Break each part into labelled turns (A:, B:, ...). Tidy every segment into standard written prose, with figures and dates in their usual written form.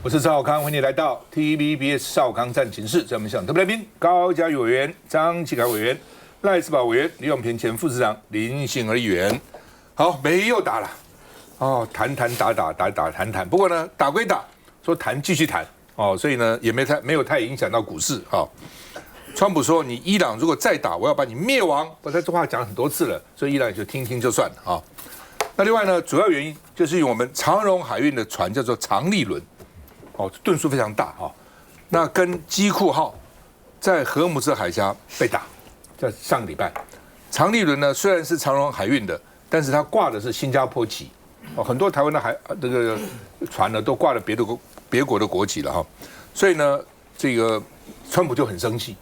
A: 我是趙少康，歡迎你來到 TVBS 趙少康戰情室。在我們現場特別來賓高嘉瑜委員、張啟楷委員、賴士葆委員、李永平前副市長、林幸兒議員。好，美伊又打了，哦，談談。不過呢，打歸打，說談繼續談，哦，所以呢也沒有太影響到股市。哦，川普說你伊朗如果再打，我要把你滅亡。我在這話講很多次了，所以伊朗也就聽聽就算了啊。哦，那另外呢，主要原因就是因為我們長榮海運的船叫做長利輪。哦，噸數非常大哈，那跟基庫號在荷姆茲海峽被打，在上個禮拜，長利輪呢雖然是長榮海運的，但是它掛的是新加坡旗，哦，很多台灣的這個船呢都掛了別國的國旗了哈，所以呢，這個川普就很生氣，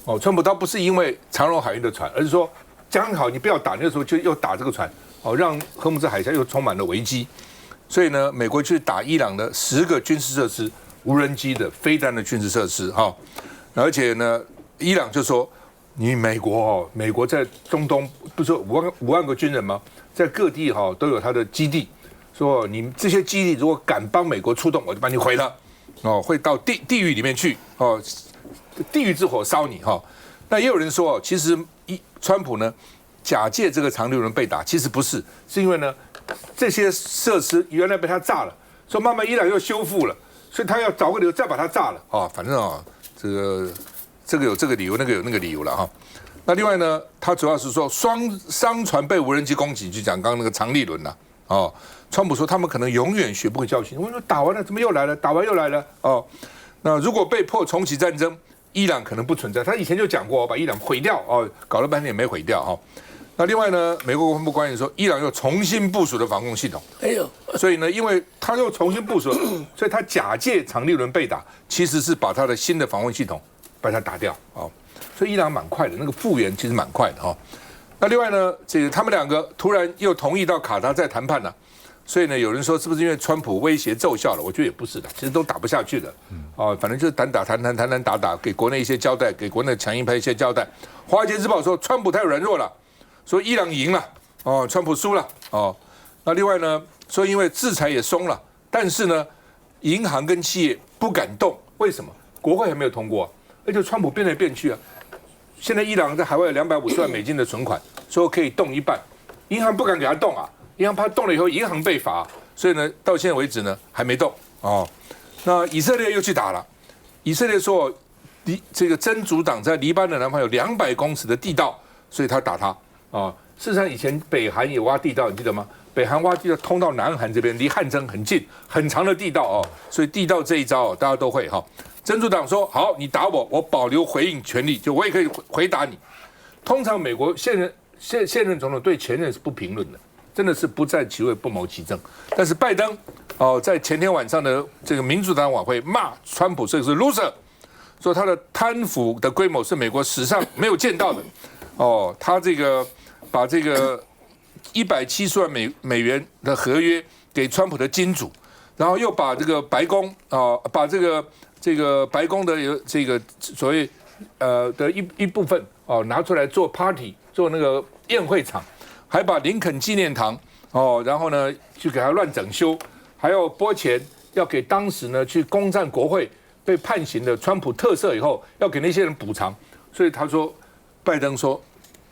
A: 哦，川普倒不是因為長榮海運的船，而是說講好你不要打，那個時候就又打這個船，哦，讓荷姆茲海峽又充滿了危機。所以呢，美國去打伊朗的10個軍事設施，無人機的、飛彈的軍事設施，哈，而且呢，伊朗就說，你美國在中東不是5萬個軍人嗎？在各地哈都有他的基地，說你這些基地如果敢幫美國出動，我就把你毀了，哦，會到地獄裡面去，哦，地獄之火燒你，哈。那也有人說，其實川普呢假借這個長利輪被打，其實不是，是因為呢。這些設施原來被他炸了，所以慢慢伊朗又修復了，所以他要找個理由再把它炸了啊。反正啊，這個有這個理由，那個有那個理由了哈。那另外呢，他主要是說商船被無人機攻擊，就講剛剛那個長利輪吶。哦，川普說他們可能永遠學不會教訓。我說打完了怎麼又來了？打完又來了哦。那如果被迫重啟戰爭，伊朗可能不存在。他以前就講過，把伊朗毀掉哦，搞了半天也沒毀掉哈。那另外呢，美國國防部官員說，伊朗又重新部署的防空系統。哎呦，所以呢，因為他又重新部署，所以他假借長利輪被打，其實是把他的新的防空系統把它打掉啊。所以伊朗蠻快的，那個復原其實蠻快的哈。那另外呢，這個他們兩個突然又同意到卡達再談判了，所以呢，有人說是不是因為川普威脅奏效了？我覺得也不是的，其實都打不下去的。哦，反正就是談打，給國內一些交代，給國內強硬派一些交代。華爾街日報說，川普太軟弱了。說伊朗贏了，哦，川普輸了，哦，那另外呢，說因為制裁也鬆了，但是呢，銀行跟企業不敢動，為什麼？國會還沒有通過，而且川普變來變去啊。現在伊朗在海外有250萬美金的存款，說可以動一半，銀行不敢給他動啊，銀行怕動了以後銀行被罰，所以呢，到現在為止呢還沒動哦。那以色列又去打了，以色列說，這個真主黨在黎巴嫩南方有200公尺的地道，所以他打他。哦，事實上以前北韓也挖地道，你記得嗎？北韓挖地道通到南韓這邊，離漢城很近，很長的地道哦。所以地道這一招大家都會哈。真主黨說好，你打我，我保留回應權利，就我也可以回答你。通常美國現任總統對前任是不評論的，真的是不在其位不謀其政。但是拜登哦，在前天晚上的這個民主黨晚會罵川普這個是 loser， 說他的貪腐的規模是美國史上沒有見到的。哦，他這個把這個170萬美元的合約給川普的金主，然後又把這個白宮把這個白宮的這個所謂的一部分哦拿出來做 party， 做那個宴會場，還把林肯紀念堂哦，然後呢去給他亂整修，還要撥錢要給當時呢去攻占國會被判刑的川普特赦以後，要給那些人補償，所以他說，拜登說。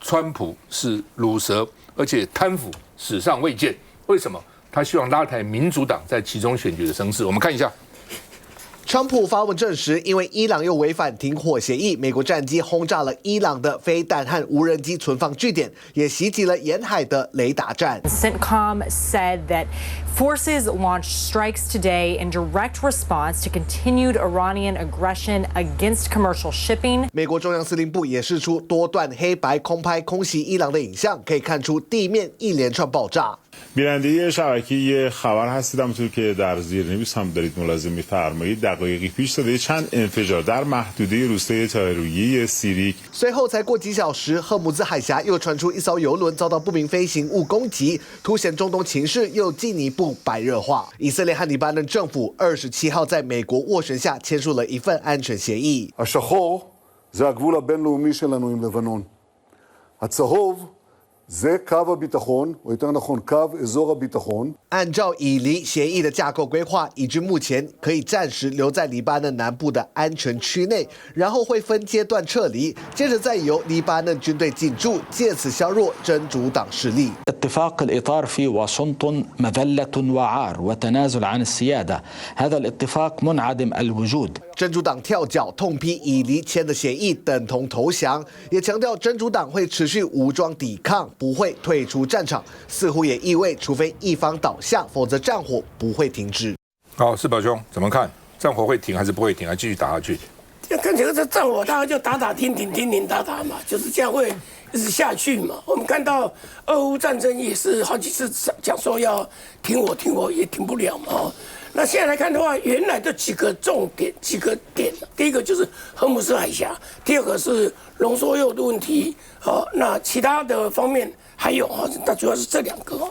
A: 川普是魯蛇，而且貪腐史上未見。為什麼？他希望拉抬民主黨在其中選舉的聲勢。我們看一下，
B: 川普發文證實，因為伊朗又違反停火協議，美國戰機轟炸了伊朗的飛彈和無人機存放據點，也襲擊了沿海的雷達站。
C: CENTCOM said that forces launched strikes today in direct response to continued Iranian aggression against commercial shipping.
B: 美國中央司令部也釋出多段黑白空拍空襲伊朗的影像，可以看出地面一連串爆炸。
D: بیننده شبکه خبر هستید همونطور که در زیرنویس هم دارید ملاحظه می‌فرمایید دقایقی پیش زده چند انفجار در محدوده روستای طاهرویه سیریک。
B: 隨後才過幾小時，荷姆茲海峽又傳出一艘油輪遭到不明飛行物攻擊，凸顯中東情勢又進一步白熱化。以色列和黎巴嫩政府27號在美國斡旋下簽署了一份安全協議。
E: השחור זה הגבול הבינלאומי שלנו עם לבנון. הצהוב
B: 按照以黎協議的架構規劃，以軍目前可以暫時留在黎巴嫩南部的安全區內，然後會分階段撤離，接着再由黎巴嫩軍隊進駐，借此削弱真主黨勢力。
E: اتفاق الإطار في واشنطن مذلة وعار وتنازل عن السيادة، هذا الاتفاق منعدم الوجود。
B: 真主黨跳腳痛批以黎簽的協議等同投降，也強調真主黨會持續武裝抵抗，不會退出戰場。似乎也意味，除非一方倒下，否則戰火不會停止。
A: 好，士葆兄怎麼看？戰火會停還是不會停？還繼續打下去？
F: 看起來這戰火大概就打停打嘛，就是這樣會一直下去嘛。我們看到俄烏戰爭也是好幾次講說要停火也停不了嘛。那現在來看的話，原來的幾個重點幾個點，第一個就是荷姆斯海峽，第二個是濃縮鈾的問題。好，那其他的方面還有啊，那主要是這兩個。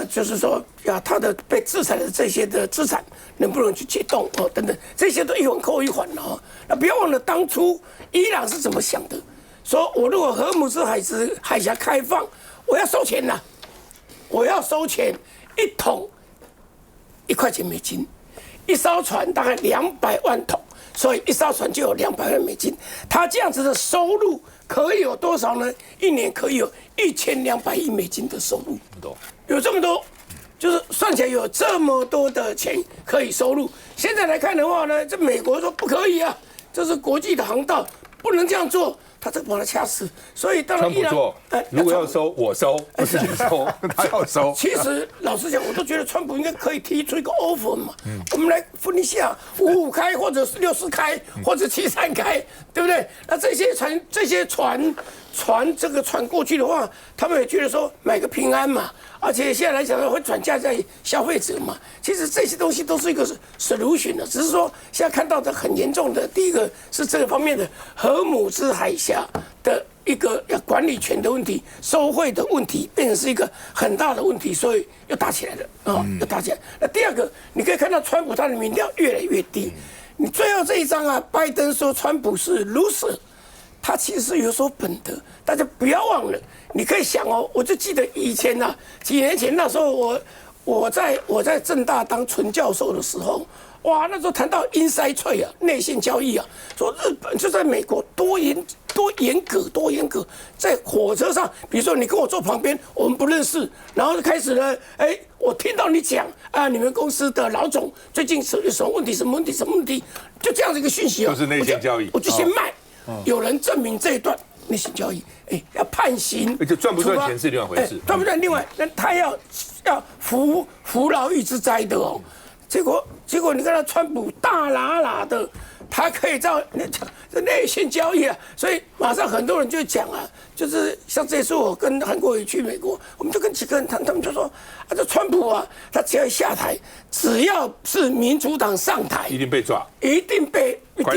F: 就是說呀，他的被制裁的這些的資產能不能去解凍哦，等等，這些都一環扣一環了啊。那不要忘了當初伊朗是怎麼想的，說我如果荷姆斯海峽開放，我要收錢吶，我要收錢，1桶1塊錢美金，一艘船大概200萬桶，所以一艘船就有200萬美金。他這樣子的收入可以有多少呢？一年可以有1200億美金的收入。有這麼多，就是算起來有這麼多的錢可以收入。現在來看的話呢，這美國說不可以啊，這是國際的航道，不能這樣做。他這把他掐死，所以當然伊朗
A: 如果要收，我收，不是你收，他要收。
F: 其實老實講，我都覺得川普應該可以提出一個 offer 嘛。我們來分一下，55開，或者是64開，或者73開，對不對？那這些船這個船過去的話，他們也覺得說買個平安嘛。而且現在來講會轉嫁在消費者嘛。其實這些東西都是一個 solution 的，只是說現在看到的很嚴重的，第一個是這個方面的荷姆斯海峽的一個要管理權的問題，收賄的問題變成是一個很大的問題，所以又打起來了啊，又打起來。那第二個，你可以看到川普他的民調越來越低。你最後這一張啊，拜登說川普是 loser。他其實是有所本的，大家不要忘了。你可以想哦，我就記得以前啊，幾年前那時候我在政大當純教授的時候，哇，那時候談到 inside trade 啊，內線交易啊，說日本就在美國多嚴格，在火車上，比如說你跟我坐旁邊，我們不認識，然後就開始呢，我聽到你講啊，你們公司的老總最近有什麼問題，就這樣的一個訊息啊，
A: 就是內線交易，
F: 我就先賣。有人證明這一段內線交易，要判刑，
A: 而且賺不賺錢是另外一回事，
F: 賺不賺另外，那他要服牢獄之災的哦。結果你看他川普大喇的，他可以照內線交易啊，所以馬上很多人就講啊，就是像這次我跟韓國瑜去美國，我們就跟幾個人談，他們就說啊，這川普啊，他只要一下台，只要是民主黨上台，
A: 一定被抓，
F: 一定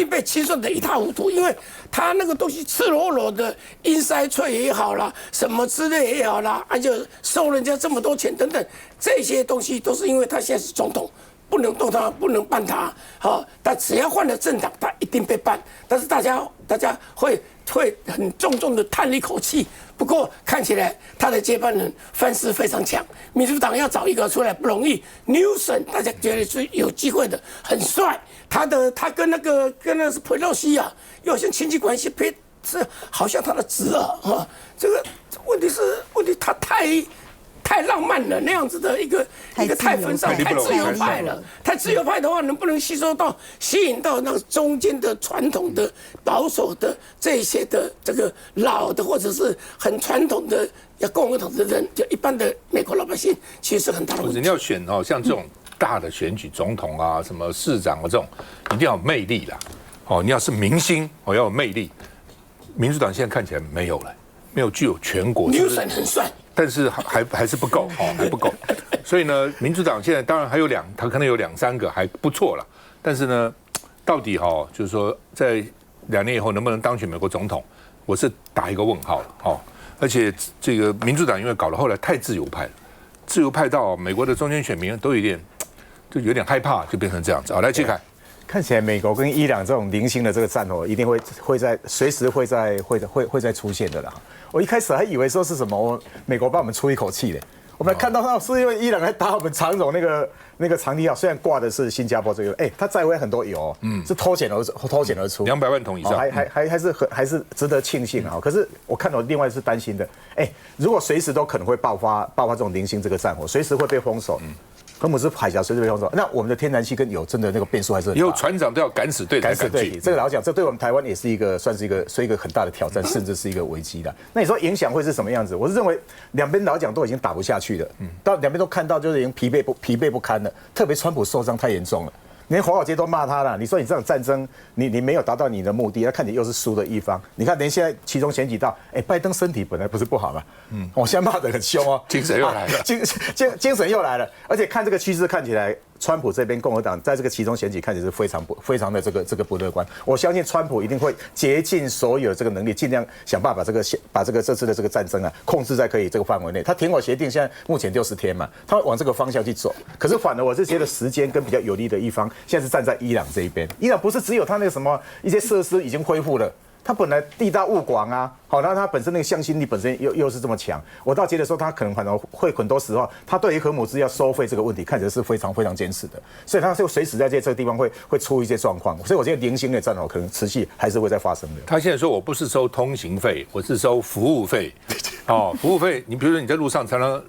F: 被清算得一塌糊塗，因為他那個東西赤裸裸的 inside trade 也好啦，什麼之類也好啦，就收人家這麼多錢等等，這些東西都是因為他現在是總統。不能動他，不能辦他，好，但只要換了政黨，他一定被辦。但是大家會很重的嘆一口氣。不過看起來他的接班人范斯非常強，民主黨要找一個出來不容易。Newsom 大家覺得是有機會的，很帥。他跟那個是裴洛西啊，又好像親戚關係，是好像他的侄兒啊。這個問題他太浪漫了，那樣子的一個太分散、太自由派了。太自由派的話，能不能吸引到那個中間的傳統的保守的這些的這個老的或者是很傳統的共和黨的人，就一般的美國老百姓，其實是很大的問題。
A: 你要選哦，像這種大的選舉，總統啊、什麼市長啊這種，一定要有魅力啦。哦，你要是明星，哦要有魅力。民主党现在看起來沒有了，沒有具有全國。
F: Newsom很帥。
A: 但是還是不夠哦，還不夠。所以呢，民主黨現在當然還有他可能有2-3個還不錯了。但是呢，到底就是說在2年以後能不能當選美國總統，我是打一個問號了哦。而且這個民主黨因為搞了後來太自由派了，自由派到美國的中間選民都有點害怕，就變成這樣子。好，來，傑凱。
G: 看起來美國跟伊朗這種零星的這個戰火，一定會在隨時會再出現的啦。我一開始還以為說是什麼美國幫我們出一口氣嘞，我們看到是因為伊朗在打我們長榮那個長堤號，雖然掛的是新加坡這個，它載回很多油，是脫險而出
A: ，200萬桶以上，
G: 還是值得慶幸啊。可是我看到另外是擔心的，如果隨時都可能會爆發這種零星這個戰火，隨時會被封鎖。荷姆斯海峽隨時被封鎖，那我們的天然氣跟油真的那個變数還是很大。
A: 以後船長都要敢死队才敢去。
G: 這個老實講，這對我們台灣也是算是一個很大的挑戰，甚至是一個危機的。那你說影響會是什麼樣子？我是認為兩邊老實講都已經打不下去了，到兩邊都看到就是已經疲憊不堪了。特別川普受傷太嚴重了。连華爾街都罵他了。你說你這種戰爭，你沒有達到你的目的，那看你又是輸的一方。你看，連現在期中選舉到，拜登身體本來不是不好嘛，我現在罵得很凶哦，
A: 精神又來了，
G: 精神又來了，而且看這個趨勢看起來，川普這邊共和黨在這個期中選舉看起來是非常的這個不樂觀。我相信川普一定會竭盡所有這個能力，盡量想辦法把這次的這個戰爭啊控制在可以這個範圍內。他停火協定現在目前60天嘛，他會往這個方向去走。可是反而我是覺得時間跟比較有利的一方，現在是站在伊朗這一邊。伊朗不是只有他那個什麼一些設施已經恢復了。他本来地大物廣啊，好，那他本身那個向心力本身又是這麼強，我倒覺得說他可能會很多時候，他對於荷姆斯要收費這個問題，看起來是非常非常堅持的，所以他就隨時在這個地方會出一些狀況，所以我覺得零星的戰火可能持續還是會再發生的。
A: 他現在說我不是收通行費，我是收服務費，服務費，你比如說你在路上常常。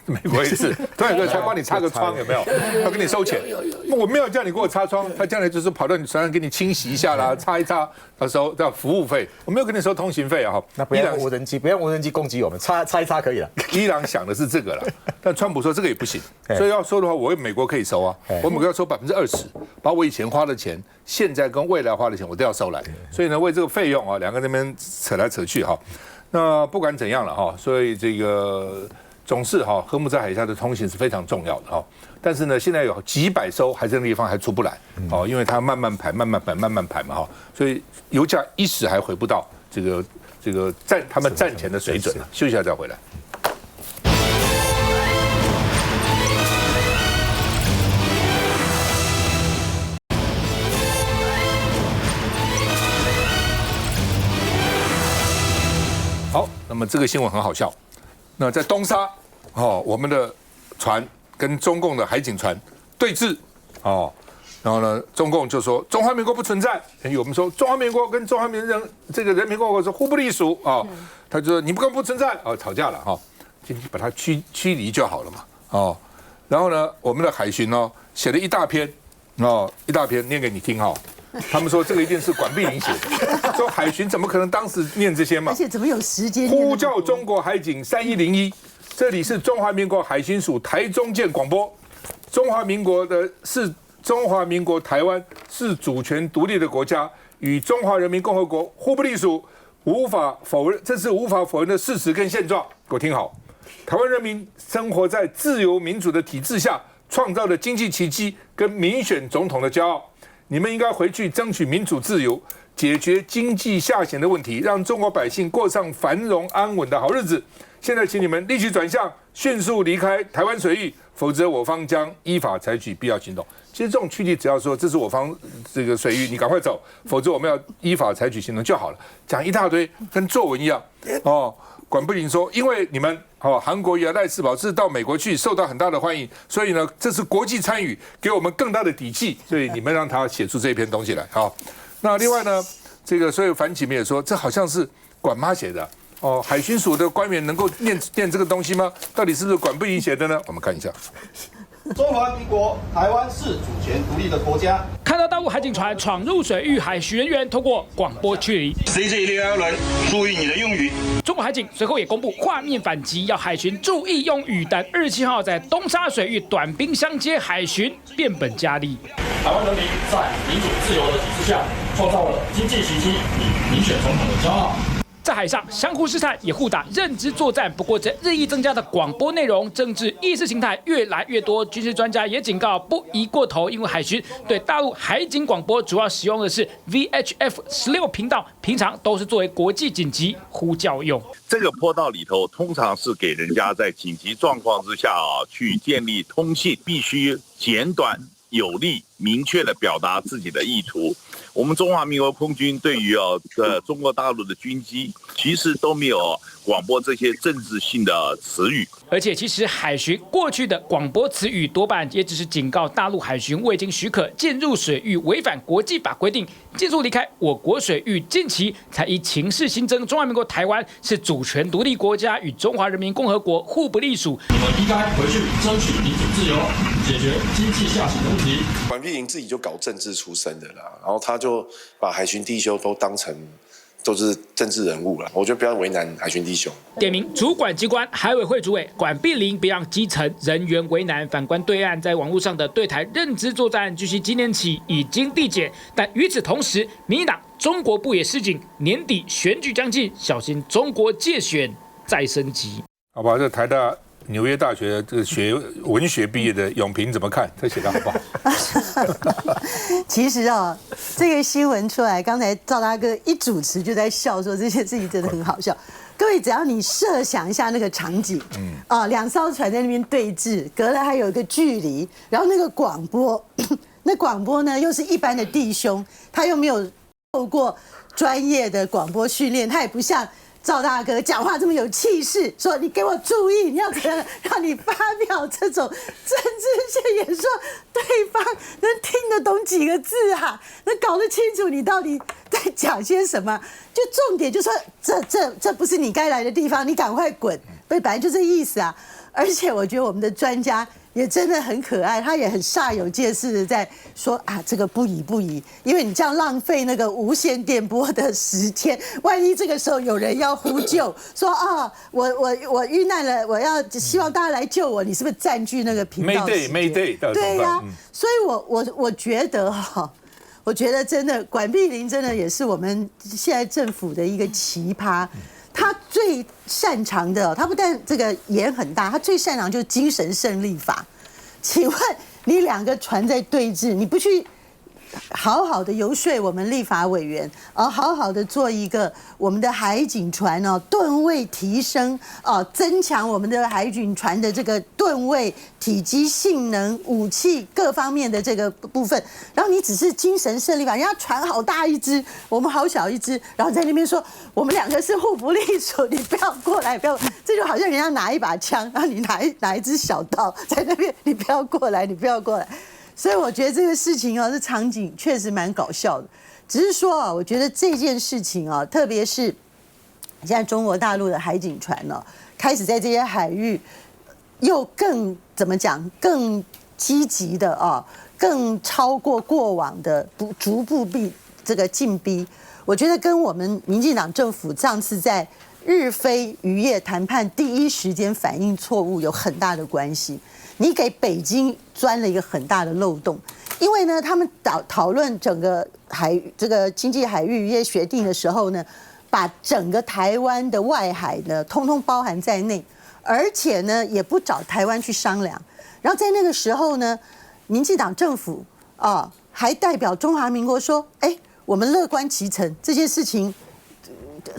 A: 美國一次，突然才幫你擦個窗，有沒有？要跟你收錢。我沒有叫你給我擦窗，他將來就是跑到你船上給你清洗一下啦，擦一擦，到時候叫服務費。我沒有跟你收通行費啊。
G: 那不要用無人機，不要用無人機攻擊我們，擦一擦可以了。
A: 伊朗想的是這個了，但川普說這個也不行，所以要收的話，我美國可以收啊，我美國要收20%，把我以前花的錢，現在跟未來花的錢我都要收來。所以呢，為這個費用啊，兩個那邊扯來扯去哈。那不管怎樣了哈，所以這個。總是哈，荷姆斯海峽的通行是非常重要的哈，但是呢，現在有幾百艘還在那地方還出不來哦，因為它慢慢排嘛哈，所以油價一時還回不到這個他們戰前的水準了。休息一下再回來。好，那麼這個新聞很好笑。那在東沙，我們的船跟中共的海警船對峙，然後呢，中共就說中華民國不存在，我們說中華民國跟中華人民共和國是互不隸屬啊，他就說你不存在吵架了就把它驅離就好了嘛然後呢，我們的海巡寫了一大篇念給你聽他們說這個一定是管碧玲寫的，說海巡怎麼可能當時念這些嘛？
H: 而且怎麼有時間？
A: 呼叫中國海警3101，這裡是中華民國海巡署台中艦廣播。中華民國台灣是主權獨立的國家，與中華人民共和國互不隸屬，無法否認，這是無法否認的事實跟現狀。給我聽好，台灣人民生活在自由民主的體制下，創造了經濟奇蹟跟民選總統的驕傲。你們應該回去爭取民主自由，解決經濟下行的問題，讓中國百姓過上繁榮安穩的好日子。現在請你們立即轉向，迅速離開台灣水域，否則我方將依法採取必要行動。其實這種區域只要說這是我方這個水域，你趕快走，否則我們要依法採取行動就好了。講一大堆跟作文一樣管碧玲說，因為你們韓國瑜賴士葆是到美國去，受到很大的歡迎，所以呢，這是國際參與給我們更大的底氣，所以你們讓他寫出這一篇東西來。那另外呢，這個所以反起面也說，這好像是管媽寫的海巡署的官員能夠念這個東西嗎？到底是不是管碧玲寫的呢？我們看一下。
I: 中華民國台灣是主權獨立的國家。
J: 看到大陸海警船闖入水域，海巡人員通過廣播驅離。CJ610人，注意你的用語。中國海警隨後也公布畫面反擊，要海巡注意用語。但27號在東沙水域短兵相接，海巡變本加厲。
K: 台灣人民在民主自由的體制下，創造了經濟奇蹟與民選總統的驕傲。
J: 在海上相互試探，也互打認知作戰。不過，這日益增加的廣播內容，政治意識形態越來越多。軍事專家也警告，不宜過頭，因為海巡對大陸海警廣播主要使用的是 VHF 16頻道，平常都是作為國際緊急呼叫用。
L: 這個波道裡頭，通常是給人家在緊急狀況之下去建立通信，必須簡短有力。明確的表達自己的意圖。我們中華民國空軍對於中國大陸的軍機，其實都沒有廣播這些政治性的詞語。
J: 而且，其實海巡過去的廣播詞語多半也只是警告大陸海巡未經許可進入水域，違反國際法規定，盡速離開我國水域。近期才依情勢新增，中華民國台灣是主權獨立國家，與中華人民共和國互不隸屬。
K: 我們應該回去爭取民主自由，解決經濟下行的問題。
H: 管碧玲自己就搞政治出身的啦，然後他就把海巡弟兄都當成都是政治人物了，我觉得不要為難海巡弟兄。
J: 點名主管機關海委會主委管碧玲，別讓基層人員為難。反觀對岸，在網絡上的對台認知作戰，據悉今年起已經遞減，但與此同時，民進黨中國部也示警，年底選舉將近，小心中國介選再升級。
A: 好吧，這台大紐約大學這個學文學畢業的永平怎麼看？這寫的好不好？
M: 其實這個新聞出來，剛才趙大哥一主持就在笑說這些事情真的很好笑。各位，只要你設想一下那個場景，兩艘船在那邊對峙，隔了還有一個距離，然後那個廣播，那廣播呢又是一般的弟兄，他又沒有透過專業的廣播訓練，他也不像趙大哥講話這麼有氣勢，說你給我注意，你要怎樣讓你發表這種政治性演說，對方能聽得懂幾個字啊？能搞得清楚你到底在講些什麼？就重點就說這不是你該來的地方，你趕快滾！本來就這意思啊。而且我覺得我們的專家也真的很可愛，他也很煞有介事的在說啊，這個不宜，因為你這樣浪費那個無線電波的時間，萬一這個時候有人要呼救，說啊，我遇難了，我要希望大家來救我，你是不是佔據那個頻道
A: ？Mayday，
M: 對呀，所以我覺得我覺得真的管碧玲真的也是我們現在政府的一個奇葩。他最擅長的，他不但這個演很大，他最擅長就是精神勝利法。請問你兩個船在對峙，你不去好好的游說我們立法委員，好好的做一個我們的海警船噸位提升，增強我們的海警船的這個噸位、體積、性能、武器各方面的這個部分，然後你只是精神勝利法，人家船好大一隻，我們好小一隻，然後在那邊說我們兩個是互不隸屬，你不要過來，不要，這就好像人家拿一把槍，然後你拿一支小刀在那邊，你不要過來，你不要過來。所以我覺得這個事情這場景確實蠻搞笑的。只是說我覺得這件事情特別是現在中國大陸的海警船開始在這些海域又更怎麼講，更積極的更超過過往的逐步這個進逼。我覺得跟我們民進黨政府上次在日菲漁業談判第一時間反應錯誤有很大的關係。你給北京鑽了一個很大的漏洞，因為呢，他們討論整個這個經濟海域漁業協定的時候呢，把整個台灣的外海呢，通通包含在內，而且呢，也不找台灣去商量。然後在那個時候呢，民進黨政府還代表中華民國說，我們樂觀其成，這件事情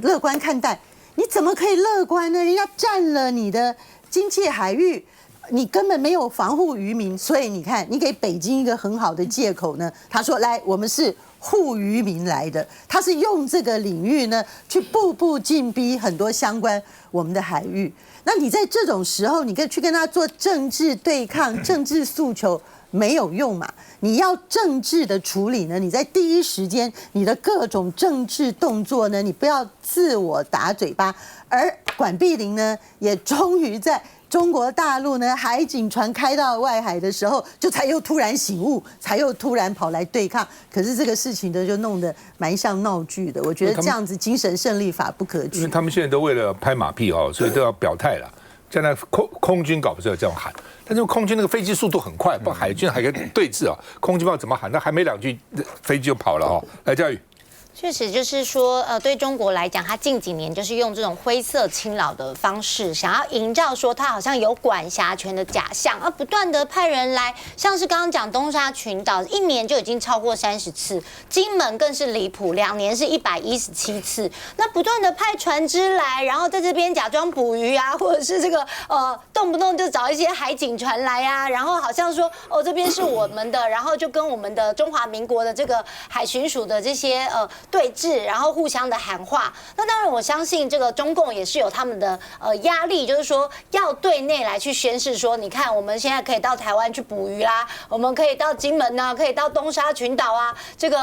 M: 樂觀看待。你怎麼可以樂觀呢？人家佔了你的經濟海域。你根本沒有防護漁民，所以你看，你給北京一個很好的借口呢。他說：“來，我們是護漁民來的。”他是用這個領域呢，去步步進逼很多相關我們的海域。那你在這種時候，你去跟他做政治對抗、政治訴求沒有用嘛？你要政治的處理呢，你在第一時間，你的各種政治動作呢，你不要自我打嘴巴。而管碧玲呢，也終於在中國大陸呢，海警船開到外海的時候，才又突然醒悟，才又突然跑來對抗。可是這個事情呢，就弄得蠻像鬧劇的。我覺得這樣子精神勝利法不可取。
A: 因為他們現在都為了拍馬屁所以都要表態了。現在空軍搞不是要這樣喊，但是空軍那個飛機速度很快，不海軍還跟對峙空軍不知道怎麼喊，那還沒兩句飛機就跑了來，嘉宇。
N: 確實，就是說，對中國來講，它近幾年就是用這種灰色侵擾的方式，想要營造說它好像有管轄權的假象，而不斷的派人來，像是剛剛講東沙群島，一年就已經超過30次，金門更是離譜，2年是117次，那不斷的派船只來，然後在這邊假裝捕魚啊，或者是這個動不動就找一些海警船來啊，然後好像說這邊是我們的，然後就跟我們的中華民國的這個海巡署的這些對峙，然後互相的喊話。那當然，我相信這個中共也是有他們的壓力，就是說要對內來去宣示說，你看我們現在可以到台灣去捕魚啦，我們可以到金門啊，可以到東沙群島啊，這個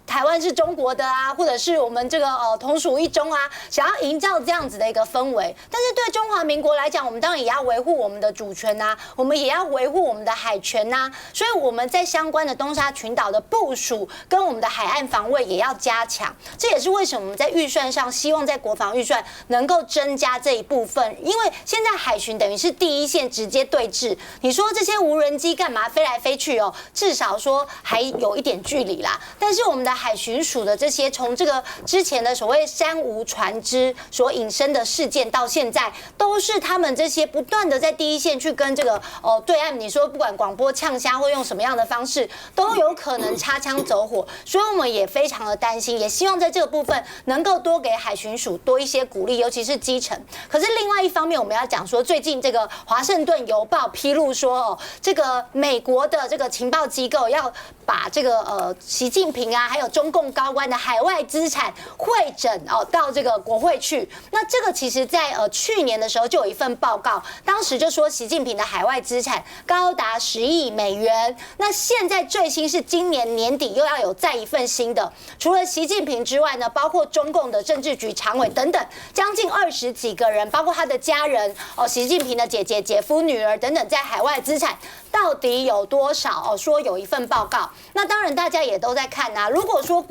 N: 台灣是中國的啊，或者是我們這個同屬一中啊，想要營造這樣子的一個氛圍。但是對中華民國來講，我們當然也要維護我們的主權吶，我們也要維護我們的海權吶。所以我們在相關的東沙群島的部署跟我們的海岸防衛也要加強。這也是為什麼我們在預算上希望在國防預算能夠增加這一部分，因為現在海巡等於是第一線直接對峙。你說這些無人機幹嘛飛來飛去哦？至少說還有一點距離啦。但是我們的海巡署的這些，從這個之前的所謂三無船只所引申的事件，到現在都是他們這些不斷的在第一線去跟這個對岸，你說不管廣播嗆蝦或用什麼樣的方式，都有可能擦槍走火，所以我們也非常的擔心，也希望在這個部分能夠多給海巡署多一些鼓勵，尤其是基層。可是另外一方面，我們要講說，最近這個華盛頓郵報披露說，這個美國的這個情報機構要把這個習近平啊，還有中共高官的海外資產匯整到這個國會去。那這個其實在去年的時候就有一份報告，當時就說習近平的海外資產高達10億美元。那現在最新是今年年底又要有再一份新的，除了習近平之外呢，包括中共的政治局常委等等，將近20幾個人，包括他的家人習近平的姐姐、姐夫、女兒等等，在海外資產到底有多少？說有一份報告。那當然大家也都在看啊。如果說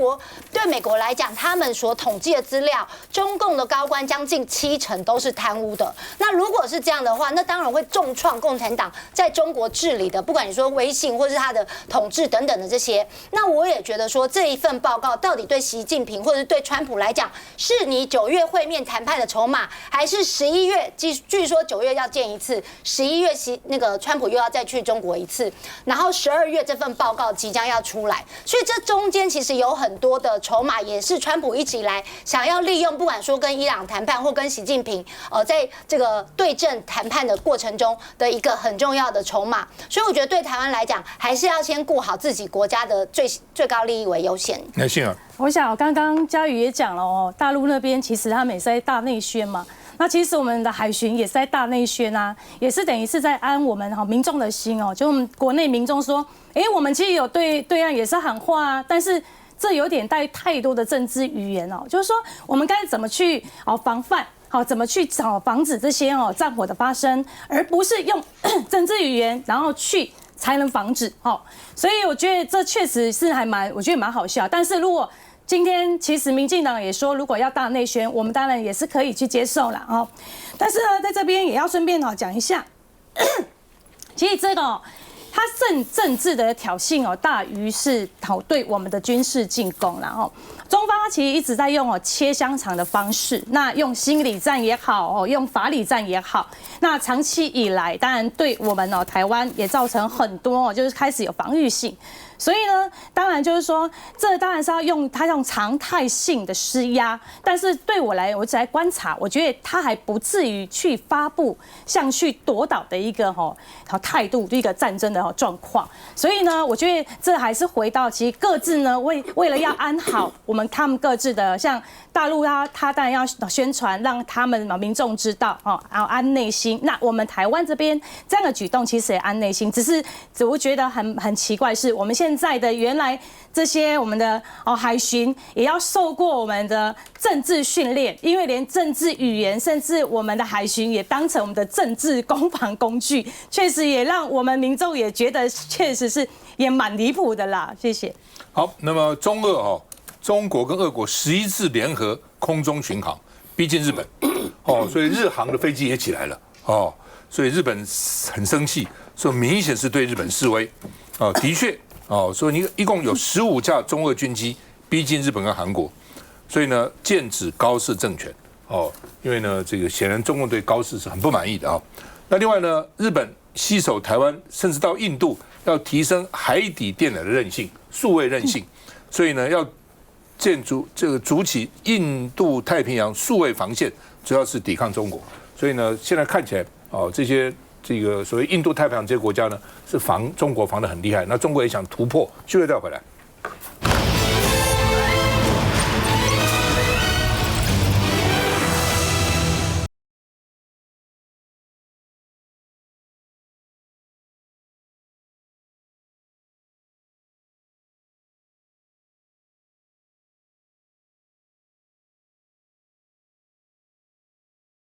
N: 對美國來講，他們所統計的資料，中共的高官將近70%都是貪污的。那如果是這樣的話，那當然會重創共產黨在中國治理的，不管你說威信或是他的統治等等的這些。那我也覺得說，這一份報告到底對習近平或者是對川普來講，是你9月會面談判的籌碼，還是11月？據說9月要見一次，11月那個川普又要再去中國一次，然後12月這份報告即將要出來，所以這中間其實有很多的籌碼，也是川普一直以來想要利用，不管說跟伊朗談判或跟習近平在這個對陣談判的過程中的一個很重要的籌碼。所以我覺得對台灣來講，還是要先顧好自己國家的最高利益為優先。
A: 那幸兒，
O: 我想剛剛嘉瑜也講了大陸那邊其實他們也是在大內宣嘛。那其實我們的海巡也是在大內宣啊，也是等於是在安我們民眾的心就我們國內民眾說，我們其實有對岸也是喊話啊，但是這有點帶太多的政治語言就是說我們該怎麼去防範，怎麼去防止這些戰火的發生，而不是用政治語言然後去才能防止所以我覺得這確實是我覺得蠻好笑。但是如果今天其實民進黨也說，如果要大內宣，我們當然也是可以去接受啦但是呢，在這邊也要順便講一下，其實這個它政治的挑釁大於是對我們的軍事進攻啦中方其實一直在用切香腸的方式，那用心理戰也好用法理戰也好，那長期以來當然對我們台灣也造成很多就是開始有防禦性。所以呢，當然就是說，這當然是要用常態性的施壓，但是對我只來觀察，我覺得他還不至於去發布像去奪島的一個態度，一個戰爭的狀況。所以呢，我覺得這還是回到其實各自呢為了要安好他們各自的，像大陸他當然要宣傳，讓他們民眾知道然後安內心。那我們台灣這邊這樣的舉動其實也安內心，只是我覺得很奇怪是我們現在的原來這些我們的海巡也要受過我們的政治訓練，因為連政治語言甚至我們的海巡也當成我們的政治攻防工具，確實也讓我們民眾也覺得確實是也蠻離譜的啦。謝謝。
A: 好，那麼中俄中國跟俄國11次聯合空中巡航，逼近日本所以日航的飛機也起來了所以日本很生氣，所以明顯是對日本示威的確。所以你一共有15架中俄軍機逼近日本跟韓國，所以呢，劍指高市政權哦，因為呢，這個顯然中共對高市是很不滿意的啊。那另外呢，日本攜手台灣，甚至到印度，要提升海底電纜的韌性、數位韌性，所以呢，要築起印度太平洋數位防線，主要是抵抗中國。所以呢，現在看起來哦，這個所謂印度太平洋這些國家呢，是防中國防得很厲害。那中國也想突破，繼續帶回來。